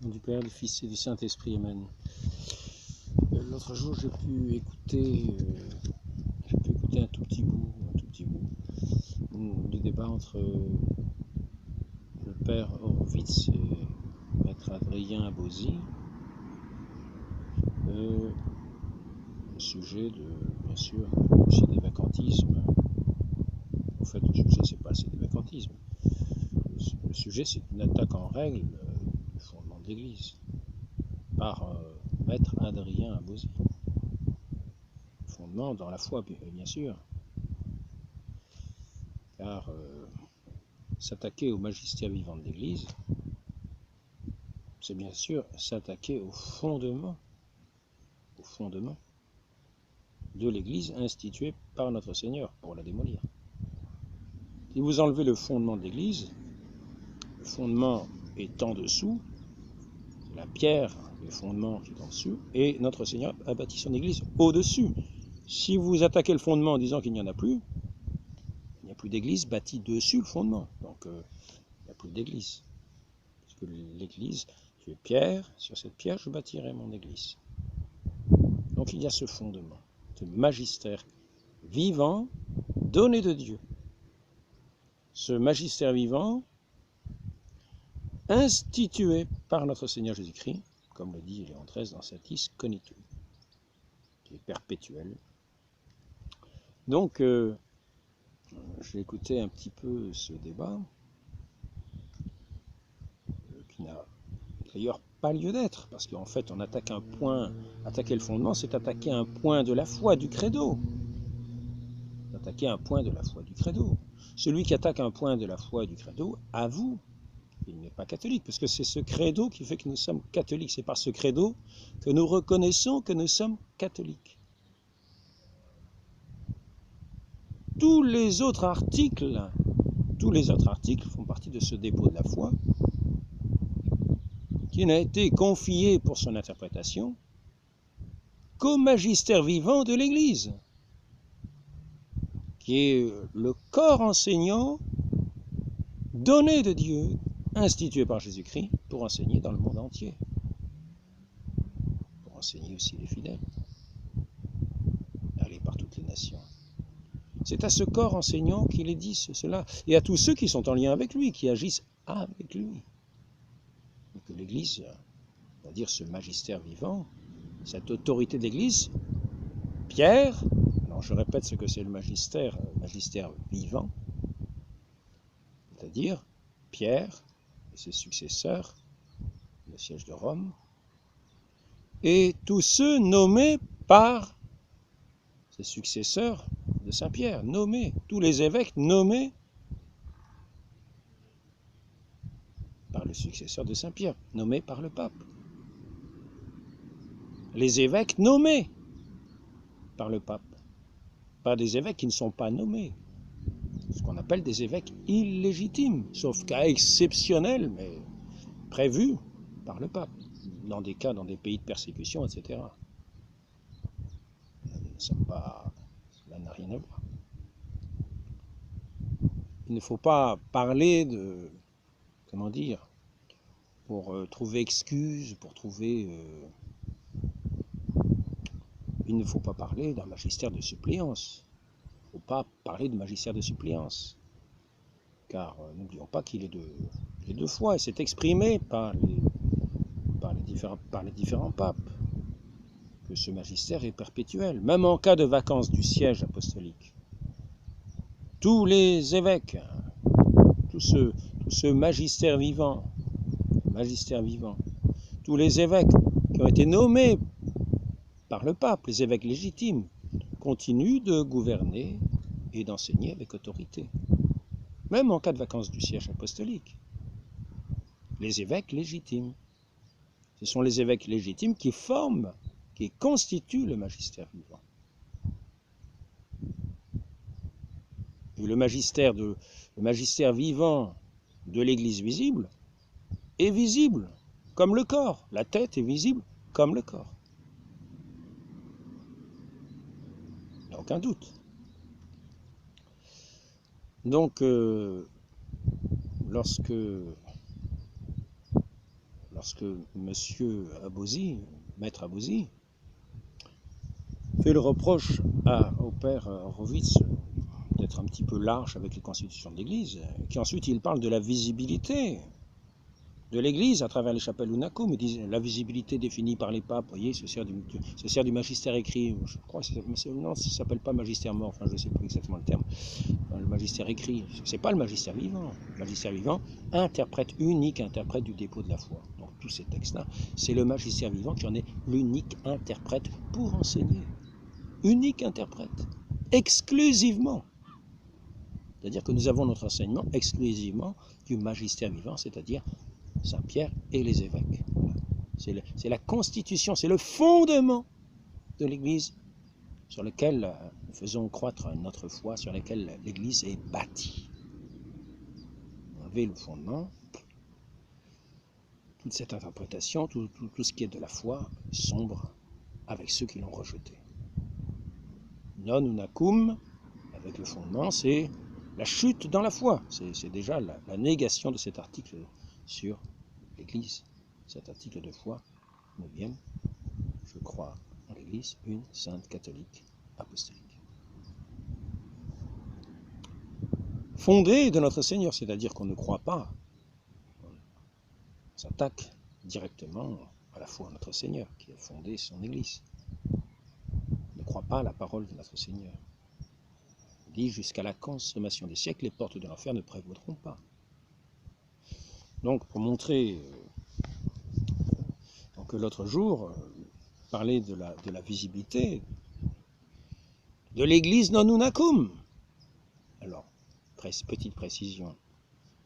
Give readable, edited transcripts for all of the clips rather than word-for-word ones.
Au nom du Père, du Fils et du Saint-Esprit, Amen. L'autre jour, j'ai pu écouter un tout petit bout du débat entre le Père Horowitz et Maître Adrien Abozy, au sujet bien sûr, des vacantismes. En fait, le sujet, c'est pas des vacantismes. Le sujet, c'est une attaque en règle du fondement de l'Église par Maître Adrien Abozy. Fondement dans la foi, bien sûr, car s'attaquer au magistère vivant de l'Église, c'est bien sûr s'attaquer au fondement de l'Église instituée par notre Seigneur pour la démolir. Si vous enlevez le fondement de l'Église, le fondement est en dessous, c'est la pierre, le fondement qui est en dessous, et notre Seigneur a bâti son Église au-dessus. Si vous attaquez le fondement en disant qu'il n'y en a plus, il n'y a plus d'église bâtie dessus le fondement. Donc il n'y a plus d'église. Parce que l'église, tu es pierre, sur cette pierre je bâtirai mon église. Donc il y a ce fondement, ce magistère vivant donné de Dieu. Ce magistère vivant institué par notre Seigneur Jésus-Christ, comme le dit Léon XIII dans Satis Cognitum, qui est perpétuel. Donc j'ai écouté un petit peu ce débat, qui n'a d'ailleurs pas lieu d'être, parce qu'en fait on attaque un point, attaquer le fondement, c'est attaquer un point de la foi, du credo. Attaquer un point de la foi du credo. Celui qui attaque un point de la foi du credo avoue qu'il n'est pas catholique, parce que c'est ce credo qui fait que nous sommes catholiques. C'est par ce credo que nous reconnaissons que nous sommes catholiques. Tous les autres articles font partie de ce dépôt de la foi qui n'a été confié pour son interprétation qu'au magistère vivant de l'Église, qui est le corps enseignant donné de Dieu, institué par Jésus-Christ pour enseigner dans le monde entier, pour enseigner aussi les fidèles, aller par toutes les nations. C'est à ce corps enseignant qu'il est dit cela, et à tous ceux qui sont en lien avec lui, qui agissent avec lui. Et que l'Église, c'est-à-dire ce magistère vivant, cette autorité de l'Église, Pierre, alors je répète ce que c'est le magistère vivant, c'est-à-dire Pierre et ses successeurs, le siège de Rome, et tous ceux nommés par ses successeurs de Saint-Pierre, nommés, tous les évêques nommés par le successeur de Saint-Pierre, nommés par le pape. Les évêques nommés par le pape, pas des évêques qui ne sont pas nommés, ce qu'on appelle des évêques illégitimes, sauf cas exceptionnels, mais prévus par le pape, dans des cas, dans des pays de persécution, etc. Cela n'a rien à voir. Il ne faut pas parler de, comment dire, pour trouver excuse, il ne faut pas parler d'un magistère de suppléance. Il ne faut pas parler de magistère de suppléance. Car n'oublions pas qu'il est de deux fois, et c'est exprimé par les différents papes, que ce magistère est perpétuel, même en cas de vacance du siège apostolique. Tous les évêques, tout ce magistère vivant, tous les évêques qui ont été nommés par le pape, les évêques légitimes, continuent de gouverner et d'enseigner avec autorité, même en cas de vacance du siège apostolique. Les évêques légitimes, ce sont les évêques légitimes qui forment, qui constituent le magistère vivant. Et le magistère vivant de l'Église visible est visible comme le corps. La tête est visible comme le corps. Il n'y a aucun doute. Donc, lorsque lorsque Monsieur Abosi, Maître Abosi, fait le reproche au père Horowitz d'être un petit peu lâche avec les constitutions de l'Église, qui ensuite il parle de la visibilité de l'Église à travers les chapelles Unacum. Il dit la visibilité définie par les papes, vous voyez, se sert du magistère écrit, je crois que non, ça ne s'appelle pas magistère mort, enfin je ne sais plus exactement le terme, enfin, le magistère écrit, c'est pas le magistère vivant. Le magistère vivant, unique interprète du dépôt de la foi. Donc tous ces textes-là, c'est le magistère vivant qui en est l'unique interprète pour enseigner. Unique interprète, exclusivement. C'est-à-dire que nous avons notre enseignement exclusivement du magistère vivant, c'est-à-dire Saint-Pierre et les évêques. Voilà. C'est la constitution, c'est le fondement de l'Église sur lequel nous faisons croître notre foi, sur lequel l'Église est bâtie. Enlever le fondement, toute cette interprétation, tout ce qui est de la foi sombre avec ceux qui l'ont rejeté. Non unacum, avec le fondement, c'est la chute dans la foi. C'est déjà la négation de cet article sur l'Église. Cet article de foi, 9e, je crois en l'Église, une sainte catholique apostolique. Fondée de notre Seigneur, c'est-à-dire qu'on ne croit pas, on s'attaque directement à la foi de notre Seigneur, qui a fondé son Église. On ne croit pas à la parole de notre Seigneur. Il dit, jusqu'à la consommation des siècles, les portes de l'enfer ne prévaudront pas. Donc, pour montrer que l'autre jour, parler de la visibilité de l'Église non unacum. Alors, petite précision,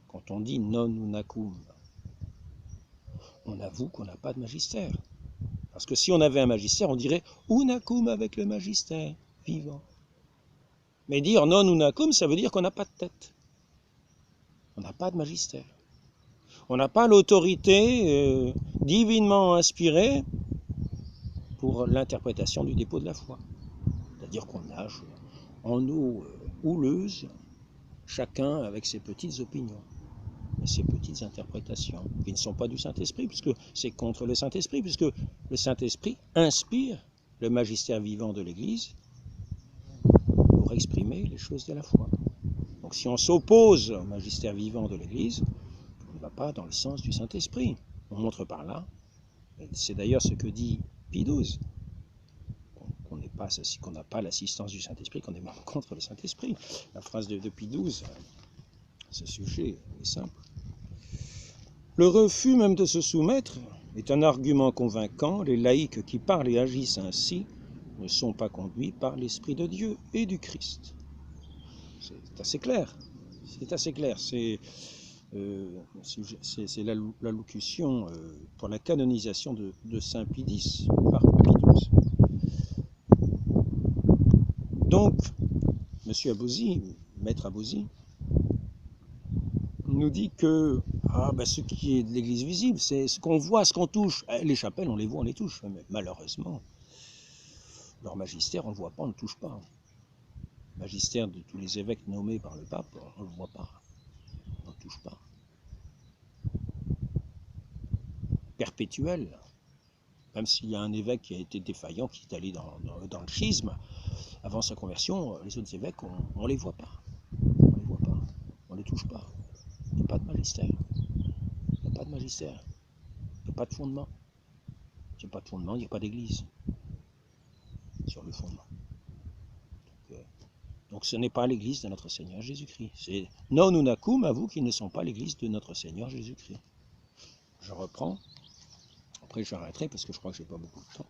quand on dit non unacum, on avoue qu'on n'a pas de magistère. Parce que si on avait un magistère, on dirait unacum avec le magistère vivant. Mais dire non unacum, ça veut dire qu'on n'a pas de tête. On n'a pas de magistère. On n'a pas l'autorité divinement inspirée pour l'interprétation du dépôt de la foi. C'est-à-dire qu'on nage en eau houleuse, chacun avec ses petites opinions et ses petites interprétations, qui ne sont pas du Saint-Esprit, puisque c'est contre le Saint-Esprit, puisque le Saint-Esprit inspire le magistère vivant de l'Église pour exprimer les choses de la foi. Donc si on s'oppose au magistère vivant de l'Église, on ne va pas dans le sens du Saint-Esprit. On montre par là, et c'est d'ailleurs ce que dit Pie XII, qu'on n'a pas l'assistance du Saint-Esprit, qu'on est même contre le Saint-Esprit. La phrase de Pie XII, ce sujet est simple. Le refus même de se soumettre est un argument convaincant. Les laïcs qui parlent et agissent ainsi ne sont pas conduits par l'Esprit de Dieu et du Christ. C'est assez clair. C'est assez clair. C'est l'allocution pour la canonisation de Saint Pie X par Pie XII. Donc, M. Abosi, Maître Abosi, nous dit que ce qui est de l'Église visible, c'est ce qu'on voit, ce qu'on touche. Les chapelles, on les voit, on les touche. Mais malheureusement, leur magistère, on ne le voit pas, on ne le touche pas. Le magistère de tous les évêques nommés par le pape, on ne le voit pas, on ne le touche pas. Perpétuel, même s'il y a un évêque qui a été défaillant, qui est allé dans le schisme, avant sa conversion, les autres évêques, on ne les voit pas. On ne les voit pas, on ne les touche pas. Il n'y a pas de magistère. Il n'y a pas de magistère. Il n'y a pas de fondement. Il n'y a pas de fondement, il n'y a pas d'église sur le fondement. Donc ce n'est pas l'église de notre Seigneur Jésus-Christ. C'est non unacum, avoue qu'ils ne sont pas l'église de notre Seigneur Jésus-Christ. Je reprends. Après je arrêterai parce que je crois que je n'ai pas beaucoup de temps.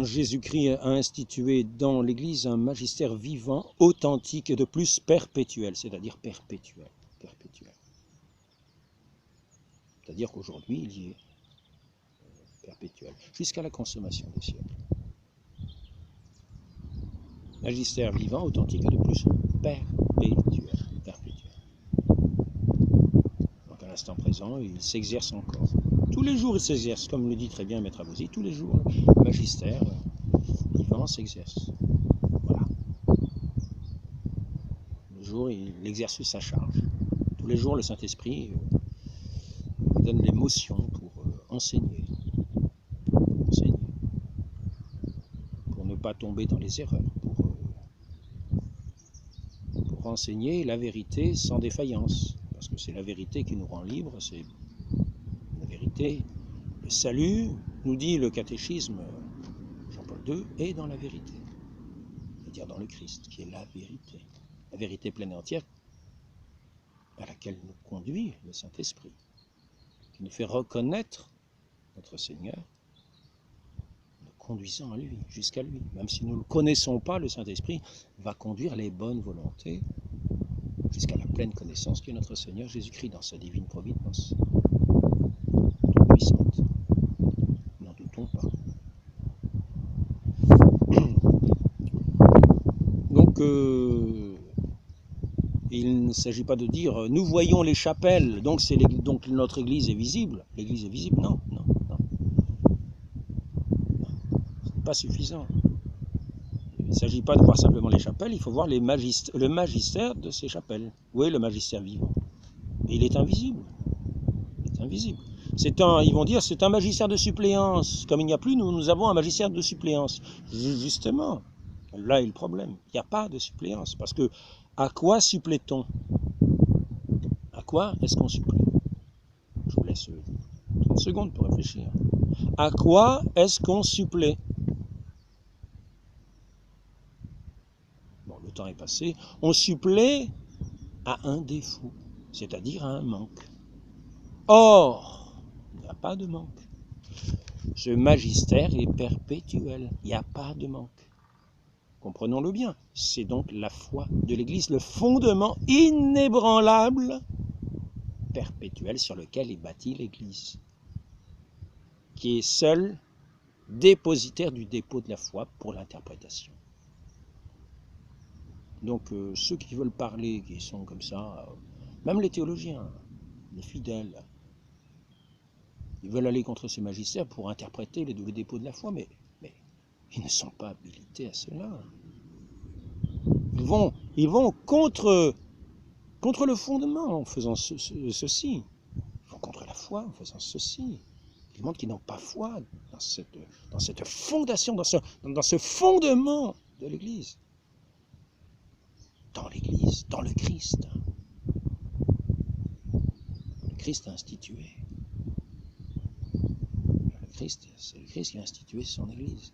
Jésus-Christ a institué dans l'Église un magistère vivant, authentique et de plus perpétuel, c'est-à-dire perpétuel. C'est-à-dire qu'aujourd'hui, il y est perpétuel, jusqu'à la consommation des siècles. Magistère vivant, authentique et de plus perpétuel. Donc à l'instant présent, il s'exerce encore. Tous les jours, il s'exerce, comme le dit très bien Maître Abosi, tous les jours, le magistère vivant s'exerce. Voilà. Le jour, il exerce sa charge. Tous les jours, le Saint-Esprit lui donne l'émotion pour enseigner, pour ne pas tomber dans les erreurs, pour enseigner la vérité sans défaillance, parce que c'est la vérité qui nous rend libres, c'est la vérité. Le salut, nous dit le catéchisme Jean-Paul II, est dans la vérité, c'est-à-dire dans le Christ, qui est la vérité pleine et entière à laquelle nous conduit le Saint-Esprit, qui nous fait reconnaître notre Seigneur, nous conduisant à lui, jusqu'à lui. Même si nous ne le connaissons pas, le Saint-Esprit va conduire les bonnes volontés jusqu'à la pleine connaissance qui est notre Seigneur Jésus-Christ dans sa divine providence, toute puissante. N'en doutons pas. Donc, il ne s'agit pas de dire nous voyons les chapelles, donc notre Église est visible. L'Église est visible, non. Ce n'est pas suffisant. Il ne s'agit pas de voir simplement les chapelles, il faut voir le magistère de ces chapelles. Oui, le magistère vivant. Et il est invisible. Ils vont dire c'est un magistère de suppléance. Comme il n'y a plus, nous avons un magistère de suppléance. Justement, là est le problème. Il n'y a pas de suppléance. Parce que à quoi supplée-t-on? À quoi est-ce qu'on supplée? Je vous laisse 30 secondes pour réfléchir. À quoi est-ce qu'on supplée? Bon, le temps est passé. On supplée à un défaut, c'est-à-dire à un manque. Or, il n'y a pas de manque. Ce magistère est perpétuel. Il n'y a pas de manque. Comprenons-le bien. C'est donc la foi de l'Église, le fondement inébranlable, perpétuel sur lequel est bâtie l'Église, qui est seul dépositaire du dépôt de la foi pour l'interprétation. Donc ceux qui veulent parler, qui sont comme ça, même les théologiens, les fidèles, ils veulent aller contre ce magistère pour interpréter les dépôts de la foi, mais ils ne sont pas habilités à cela. Ils vont contre le fondement en faisant ceci. Ils vont contre la foi en faisant ceci. Ils montrent qu'ils n'ont pas foi dans cette fondation, dans ce fondement de l'Église. Dans l'Église, dans le Christ. Le Christ a institué. C'est le Christ qui a institué son Église.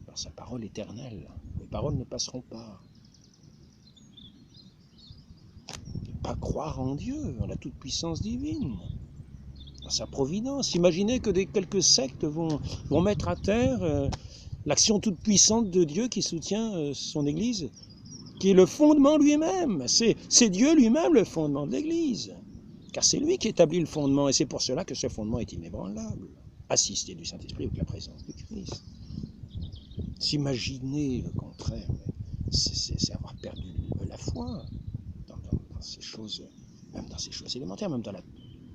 Par sa parole éternelle. Les paroles ne passeront pas. Ne pas croire en Dieu, en la toute-puissance divine, dans sa providence. Imaginez que quelques sectes vont mettre à terre l'action toute-puissante de Dieu qui soutient son Église, qui est le fondement lui-même. C'est Dieu lui-même le fondement de l'Église. Car c'est lui qui établit le fondement, et c'est pour cela que ce fondement est inébranlable, assisté du Saint-Esprit avec la présence du Christ. S'imaginer le contraire, c'est avoir perdu la foi dans ces choses, même dans ces choses élémentaires, même dans la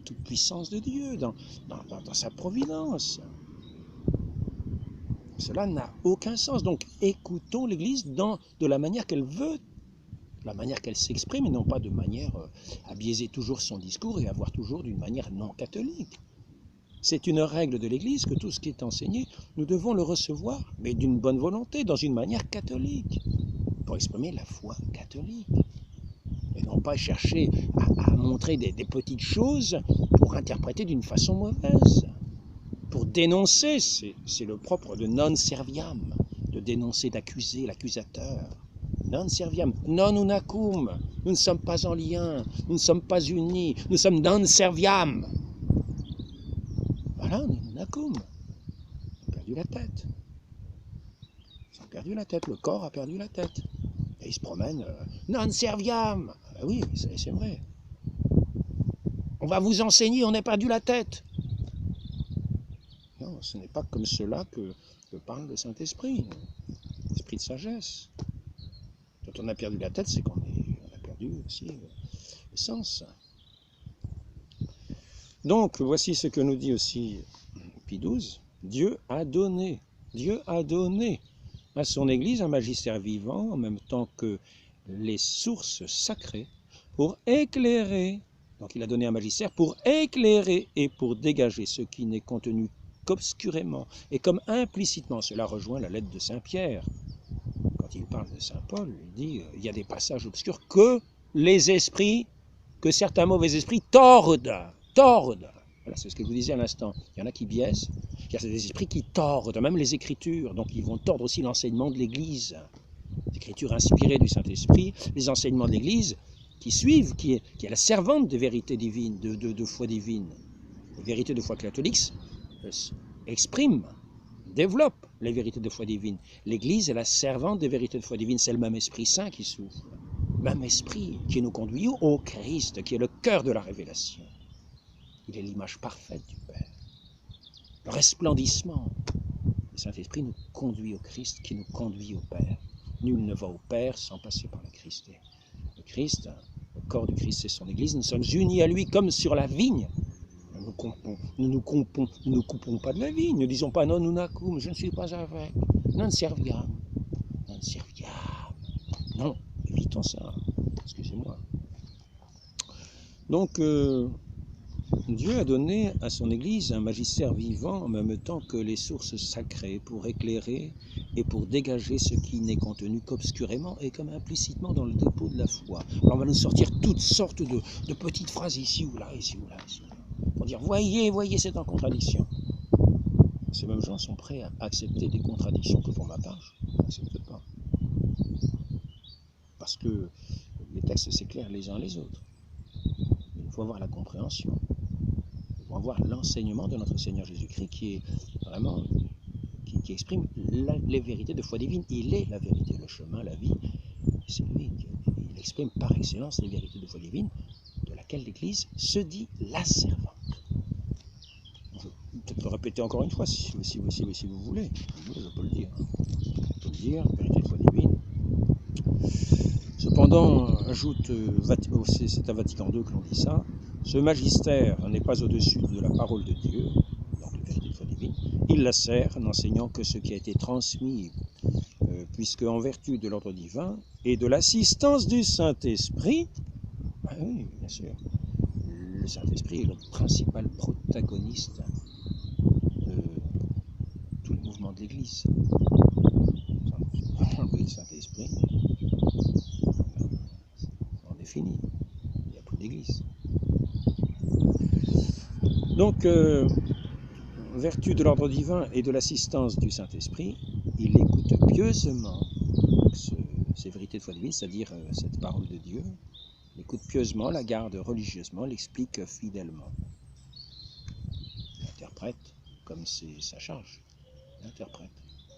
toute-puissance de Dieu, dans sa providence. Cela n'a aucun sens. Donc écoutons l'Église de la manière qu'elle veut, la manière qu'elle s'exprime, et non pas de manière à biaiser toujours son discours et à voir toujours d'une manière non catholique. C'est une règle de l'Église que tout ce qui est enseigné, nous devons le recevoir, mais d'une bonne volonté, dans une manière catholique, pour exprimer la foi catholique. Et non pas chercher à montrer des petites choses pour interpréter d'une façon mauvaise. Pour dénoncer, c'est le propre de non serviam, de dénoncer, d'accuser l'accusateur. Non serviam, non unacum, nous ne sommes pas en lien, nous ne sommes pas unis, nous sommes non serviam. Voilà, unacum. Ils ont perdu la tête. Ils ont perdu la tête, le corps a perdu la tête. Et ils se promènent, non serviam. Ben oui, c'est vrai. On va vous enseigner, on a perdu la tête. Non, ce n'est pas comme cela que parle le Saint-Esprit, l'esprit de sagesse. Quand on a perdu la tête, c'est qu'on a perdu aussi le sens. Donc, voici ce que nous dit aussi Pie XII. Dieu a donné à son Église un magistère vivant, en même temps que les sources sacrées, pour éclairer. Donc il a donné un magistère pour éclairer et pour dégager ce qui n'est contenu qu'obscurément. Et comme implicitement, cela rejoint la lettre de Saint Pierre. Quand il parle de Saint Paul, il dit il y a des passages obscurs que les esprits, que certains mauvais esprits tordent. Voilà, c'est ce que je vous disais à l'instant. Il y en a qui biaisent, il y a des esprits qui tordent, même les Écritures. Donc ils vont tordre aussi l'enseignement de l'Église. Les Écritures inspirées du Saint-Esprit, les enseignements de l'Église qui suivent, qui est la servante des vérités divines, de foi divine. Les vérités de foi catholique expriment, développent les vérités de foi divine. L'Église est la servante des vérités de foi divine. C'est le même Esprit Saint qui souffle. Même Esprit qui nous conduit au Christ, qui est le cœur de la révélation. Il est l'image parfaite du Père. Le resplendissement. Le Saint-Esprit nous conduit au Christ, qui nous conduit au Père. Nul ne va au Père sans passer par le Christ. Et le Christ, le corps du Christ, c'est son Église. Nous sommes unis à lui comme sur la vigne. Nous ne coupons pas de la vigne. Ne disons pas non, nous nacum, je ne suis pas avec. Non serviam. Non serviam. Non, évitons ça. Excusez-moi. Donc, Dieu a donné à son Église un magistère vivant en même temps que les sources sacrées pour éclairer et pour dégager ce qui n'est contenu qu'obscurément et comme implicitement dans le dépôt de la foi. Alors on va nous sortir toutes sortes de petites phrases ici ou là, ici ou là, ici ou là, pour dire voyez, c'est en contradiction. Ces mêmes gens sont prêts à accepter des contradictions que pour ma part, je n'accepte pas. Parce que les textes s'éclairent les uns les autres. Il faut avoir la compréhension. Il faut avoir l'enseignement de notre Seigneur Jésus-Christ qui est vraiment, qui exprime les vérités de foi divine. Il est la vérité, le chemin, la vie. C'est lui. Il exprime par excellence les vérités de foi divine de laquelle l'Église se dit la servante. Je peux peut-être le répéter encore une fois si vous voulez. Je peux le dire. Je peux le dire, vérité de foi divine. Cependant, ajoute, c'est à Vatican II que l'on dit ça, ce magistère n'est pas au-dessus de la parole de Dieu, donc la vérité de foi divine, il la sert n'enseignant que ce qui a été transmis, puisque en vertu de l'ordre divin et de l'assistance du Saint-Esprit, oui, bien sûr, le Saint-Esprit est le principal protagoniste de tout le mouvement de l'Église. Le Saint-Esprit, fini, il n'y a plus d'église. Donc, vertu de l'ordre divin et de l'assistance du Saint-Esprit, il écoute pieusement ces vérités de foi divine, c'est-à-dire cette parole de Dieu, il écoute pieusement, la garde religieusement, l'explique fidèlement. Il interprète comme c'est sa charge, il interprète.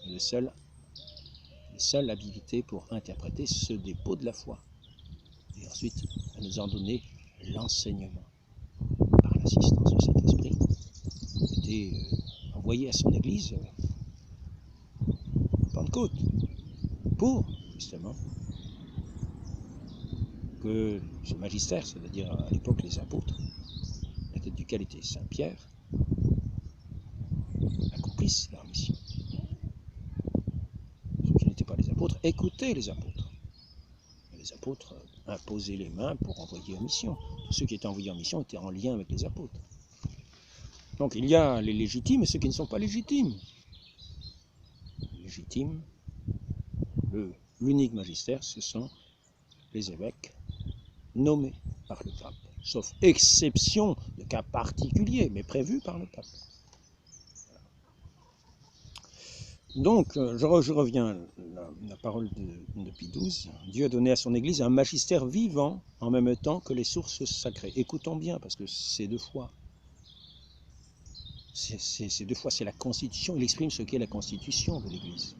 Il est le seul habilité pour interpréter ce dépôt de la foi. Et ensuite, à nous en donner l'enseignement par l'assistance du Saint-Esprit, qui était envoyé à son Église Pentecôte, pour, justement, que ce magistère, c'est-à-dire à l'époque les apôtres, la tête duquel était Saint Pierre, accomplissent leur mission. Ceux qui n'étaient pas les apôtres écoutaient les apôtres. Et les apôtres imposaient les mains pour envoyer en mission. Tous ceux qui étaient envoyés en mission étaient en lien avec les apôtres. Donc il y a les légitimes et ceux qui ne sont pas légitimes. Légitimes, l'unique magistère, ce sont les évêques nommés par le pape, sauf exception de cas particuliers, mais prévus par le pape. Donc, je reviens à la parole de Pie XII. Dieu a donné à son Église un magistère vivant en même temps que les sources sacrées. Écoutons bien, parce que c'est deux fois. C'est deux fois, c'est la Constitution. Il exprime ce qu'est la Constitution de l'Église.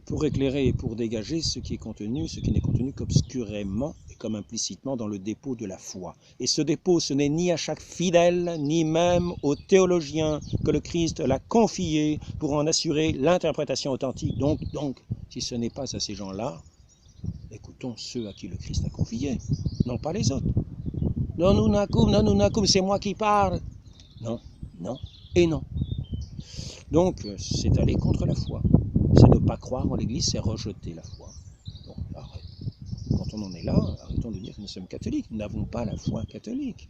Pour éclairer et pour dégager ce qui n'est contenu qu'obscurément et comme implicitement dans le dépôt de la foi. Et ce dépôt, ce n'est ni à chaque fidèle, ni même aux théologiens que le Christ l'a confié pour en assurer l'interprétation authentique. Donc, si ce n'est pas à ces gens-là, écoutons ceux à qui le Christ a confié, non pas les autres. Non, nous n'accoum, c'est moi qui parle. Non, et non. Donc, c'est aller contre la foi. C'est ne pas croire en l'Église, c'est rejeter la foi. Bon, quand on en est là, arrêtons de dire que nous sommes catholiques. Nous n'avons pas la foi catholique.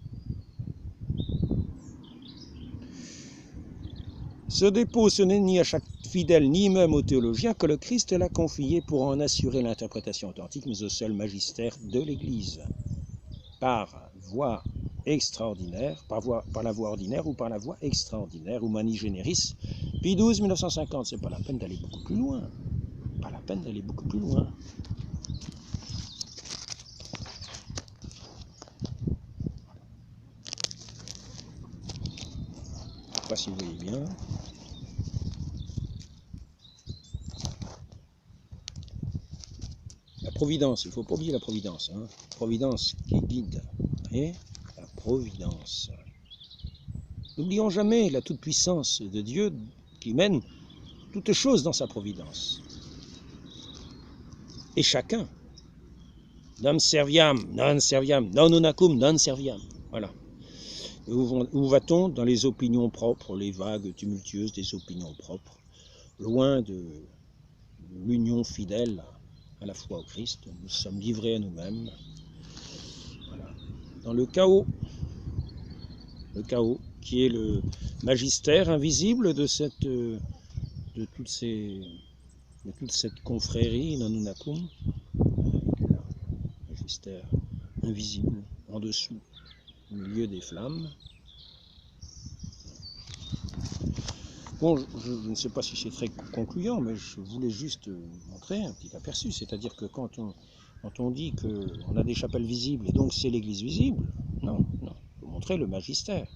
Ce dépôt, ce n'est ni à chaque fidèle, ni même aux théologiens que le Christ l'a confié pour en assurer l'interprétation authentique, mais au seul magistère de l'Église, par voie extraordinaire, par la voie ordinaire ou par la voie extraordinaire, ou mani generis. Pie XII, 1950, c'est pas la peine d'aller beaucoup plus loin. Pas la peine d'aller beaucoup plus loin. Je ne sais pas si vous voyez bien. La providence, il ne faut pas oublier la providence. Hein. Providence qui guide. Et la providence. N'oublions jamais la toute-puissance de Dieu qui mène toutes choses dans sa providence. Et chacun, non serviam, non unacum, non serviam. Voilà. Où va-t-on? Dans les opinions propres, les vagues tumultueuses des opinions propres, loin de l'union fidèle à la foi au Christ. Nous sommes livrés à nous-mêmes. Voilà. Dans le chaos qui est le magistère invisible de toute cette confrérie, non unacum, magistère invisible en dessous, au milieu des flammes. Bon, je ne sais pas si c'est très concluant, mais je voulais juste montrer un petit aperçu, c'est-à-dire que quand on dit qu'on a des chapelles visibles et donc c'est l'église visible, non, il faut montrer le magistère.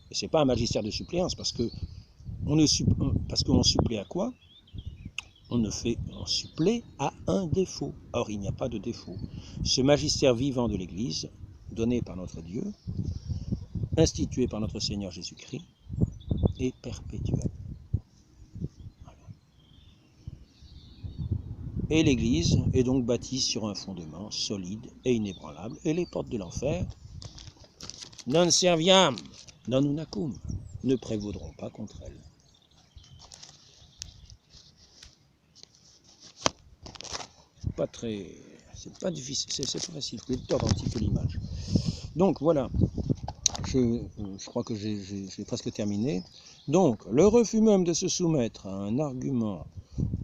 Et c'est pas un magistère de suppléance, parce qu'on supplée à quoi? On supplée à un défaut. Or, il n'y a pas de défaut. Ce magistère vivant de l'Église, donné par notre Dieu, institué par notre Seigneur Jésus-Christ, est perpétuel. Voilà. Et l'Église est donc bâtie sur un fondement solide et inébranlable, et les portes de l'enfer, non serviam, non unacum, ne prévaudront pas contre elle. C'est pas difficile, c'est pas facile, je vais tordre un petit peu l'image. Donc voilà, je crois que j'ai presque terminé. Donc, le refus même de se soumettre à un argument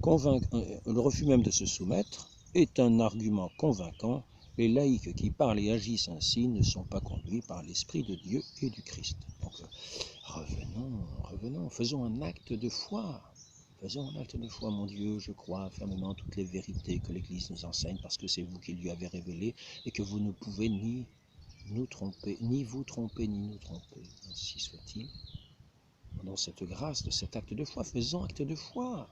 convaincant, le refus même de se soumettre est un argument convaincant. Les laïcs qui parlent et agissent ainsi ne sont pas conduits par l'Esprit de Dieu et du Christ. Donc, revenons, faisons un acte de foi. Faisons un acte de foi, mon Dieu, je crois fermement toutes les vérités que l'Église nous enseigne, parce que c'est vous qui lui avez révélé, et que vous ne pouvez ni nous tromper, ni vous tromper, ni nous tromper. Ainsi soit-il. Dans cette grâce de cet acte de foi, faisons acte de foi.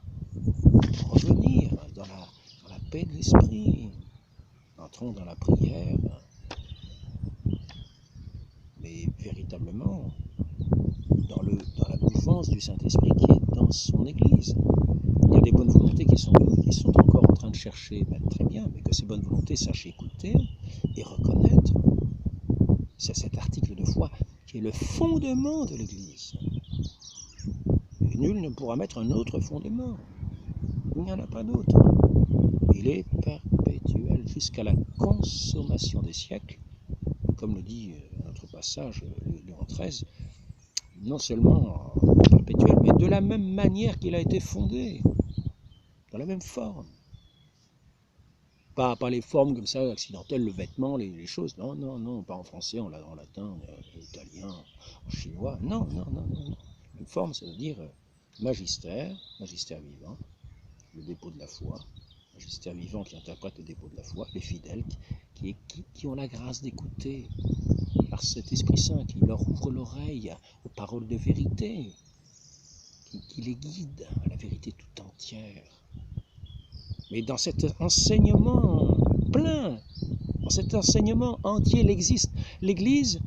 Revenir dans la paix de l'esprit. Entrons dans la prière. Mais véritablement, dans la mouvance du Saint-Esprit qui est dans son Église. Il y a des bonnes volontés qui sont encore en train de chercher, ben, très bien, mais que ces bonnes volontés sachent écouter et reconnaître. C'est cet article de foi qui est le fondement de l'Église. Et nul ne pourra mettre un autre fondement. Il n'y en a pas d'autre. Il est perpétuel jusqu'à la consommation des siècles. Comme le dit notre passage, Léon XIII, non seulement perpétuel, mais de la même manière qu'il a été fondé, dans la même forme. Pas les formes comme ça, accidentelles, le vêtement, les choses. Non, pas en français, en latin, en italien, en chinois. Non. Une forme, ça veut dire magistère vivant, le dépôt de la foi, magistère vivant qui interprète le dépôt de la foi, les fidèles qui ont la grâce d'écouter par cet Esprit Saint qui leur ouvre l'oreille aux paroles de vérité, qui les guide à la vérité tout entière. Mais dans cet enseignement plein, dans cet enseignement entier, l'Église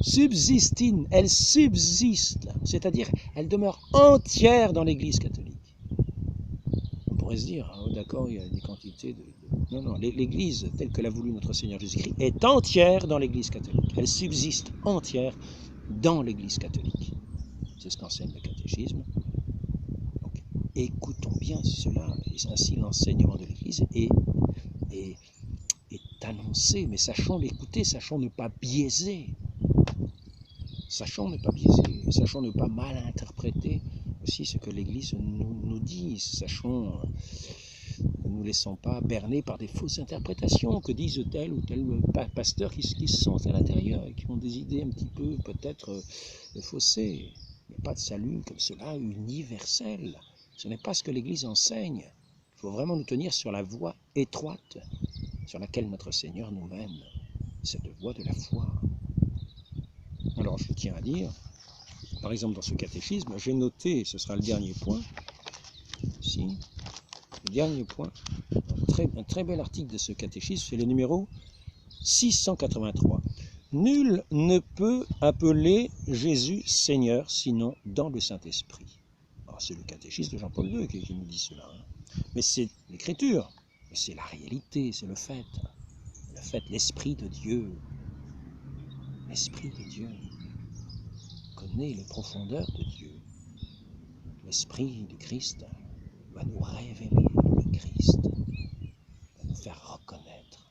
subsistine, elle subsiste, c'est-à-dire elle demeure entière dans l'Église catholique. On pourrait se dire, oh, d'accord, il y a des quantités de... Non, l'Église, telle que l'a voulu notre Seigneur Jésus-Christ, est entière dans l'Église catholique. Elle subsiste entière dans l'Église catholique. C'est ce qu'enseigne le catéchisme. Donc, écoutons bien cela, et ainsi l'enseignement de l'Église est est annoncé, mais sachons l'écouter, sachons ne pas biaiser. Sachons ne pas biaiser, sachons ne pas mal interpréter aussi ce que l'Église nous dit. Sachons, ne nous laissons pas berner par des fausses interprétations que disent tel ou tel pasteur qui se sentent à l'intérieur et qui ont des idées un petit peu peut-être faussées. Il n'y a pas de salut comme cela universel. Ce n'est pas ce que l'Église enseigne. Il faut vraiment nous tenir sur la voie étroite sur laquelle notre Seigneur nous mène, cette voie de la foi. Alors je tiens à dire, par exemple dans ce catéchisme, j'ai noté, ce sera le dernier point, ici, le dernier point, un très bel article de ce catéchisme, c'est le numéro 683. Nul ne peut appeler Jésus Seigneur sinon dans le Saint-Esprit. C'est le catéchisme de Jean-Paul II qui nous dit cela. Mais c'est l'écriture, mais c'est la réalité, c'est le fait. Le fait, l'Esprit de Dieu. L'Esprit de Dieu connaît les profondeurs de Dieu. L'Esprit du Christ va nous révéler le Christ, va nous faire reconnaître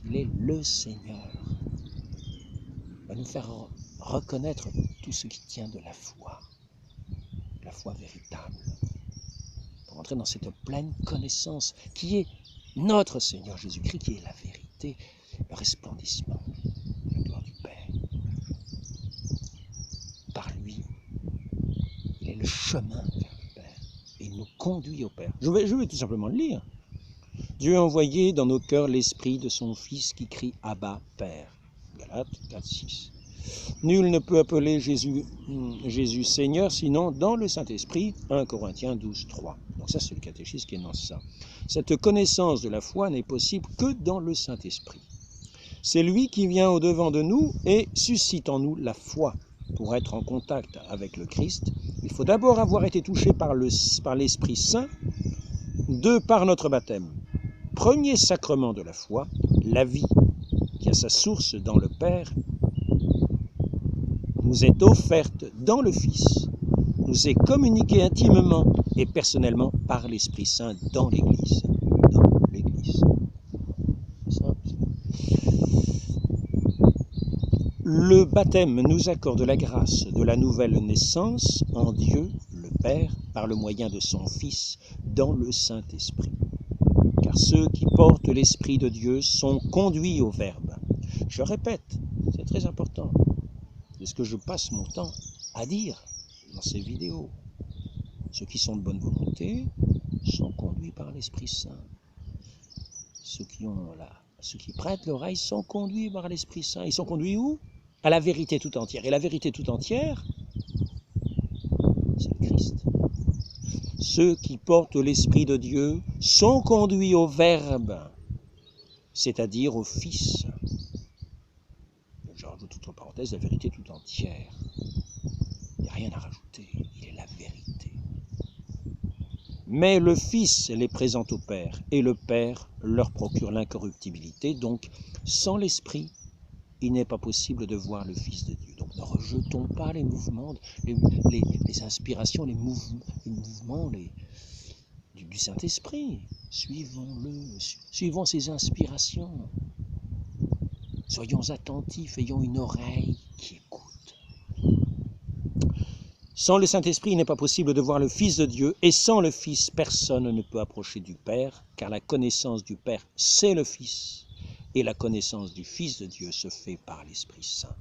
qu'il est le Seigneur, va nous faire reconnaître tout ce qui tient de la foi véritable, pour entrer dans cette pleine connaissance qui est notre Seigneur Jésus-Christ, qui est la vérité, le resplendissement de la gloire du Père. Par lui, il est le chemin vers le Père, et il nous conduit au Père. Je vais tout simplement le lire. Dieu a envoyé dans nos cœurs l'esprit de son Fils qui crie « Abba, Père ». Galates 4, 6. Nul ne peut appeler Jésus Seigneur sinon dans le Saint-Esprit, 1 Corinthiens 12, 3. Donc ça, c'est le catéchisme qui énonce ça. Cette connaissance de la foi n'est possible que dans le Saint-Esprit. C'est lui qui vient au-devant de nous et suscite en nous la foi. Pour être en contact avec le Christ, il faut d'abord avoir été touché par l'Esprit Saint, par notre baptême. Premier sacrement de la foi, la vie qui a sa source dans le Père, nous est offerte dans le Fils, nous est communiquée intimement et personnellement par l'Esprit Saint dans l'Église. Le baptême nous accorde la grâce de la nouvelle naissance en Dieu, le Père, par le moyen de son Fils, dans le Saint-Esprit. Car ceux qui portent l'Esprit de Dieu sont conduits au Verbe. Je répète, c'est très important. C'est ce que je passe mon temps à dire dans ces vidéos. Ceux qui sont de bonne volonté sont conduits par l'Esprit Saint. Ceux qui prêtent l'oreille sont conduits par l'Esprit Saint. Ils sont conduits où? À la vérité tout entière. Et la vérité tout entière, c'est le Christ. Ceux qui portent l'Esprit de Dieu sont conduits au Verbe, c'est-à-dire au Fils. Je rajoute entre parenthèses la vérité tout entière. Il n'y a rien à rajouter, il est la vérité. Mais le Fils les présente au Père, et le Père leur procure l'incorruptibilité. Donc, sans l'Esprit, il n'est pas possible de voir le Fils de Dieu. Donc, ne rejetons pas les mouvements, les inspirations, les mouvements du Saint-Esprit. Suivons ses inspirations. Soyons attentifs, ayons une oreille qui écoute. Sans le Saint-Esprit, il n'est pas possible de voir le Fils de Dieu, et sans le Fils, personne ne peut approcher du Père, car la connaissance du Père, c'est le Fils, et la connaissance du Fils de Dieu se fait par l'Esprit Saint.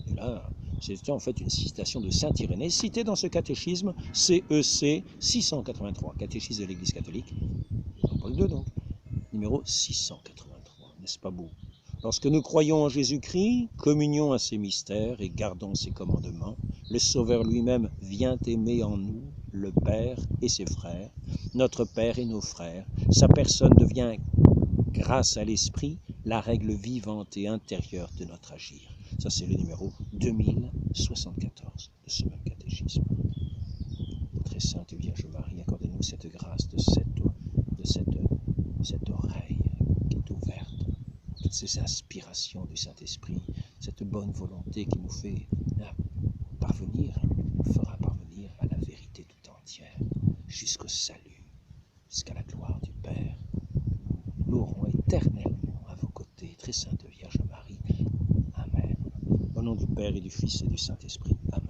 Et là, c'est en fait une citation de saint Irénée, citée dans ce catéchisme, CEC 683, catéchisme de l'Église catholique, Jean-Paul II donc, numéro 683, n'est-ce pas beau? Lorsque nous croyons en Jésus-Christ, communions à ses mystères et gardons ses commandements, le Sauveur lui-même vient aimer en nous le Père et ses frères, notre Père et nos frères. Sa personne devient, grâce à l'Esprit, la règle vivante et intérieure de notre agir. Ça, c'est le numéro 2074 de ce même catéchisme. Très Sainte Vierge Marie, accordez-nous cette grâce de cette oreille qui est ouverte, toutes ces inspirations du Saint-Esprit, cette bonne volonté qui nous fait fera parvenir à la vérité tout entière, jusqu'au salut, jusqu'à la gloire du Père. loueront éternellement à vos côtés, très sainte Vierge Marie. Amen. Au nom du Père et du Fils et du Saint-Esprit. Amen.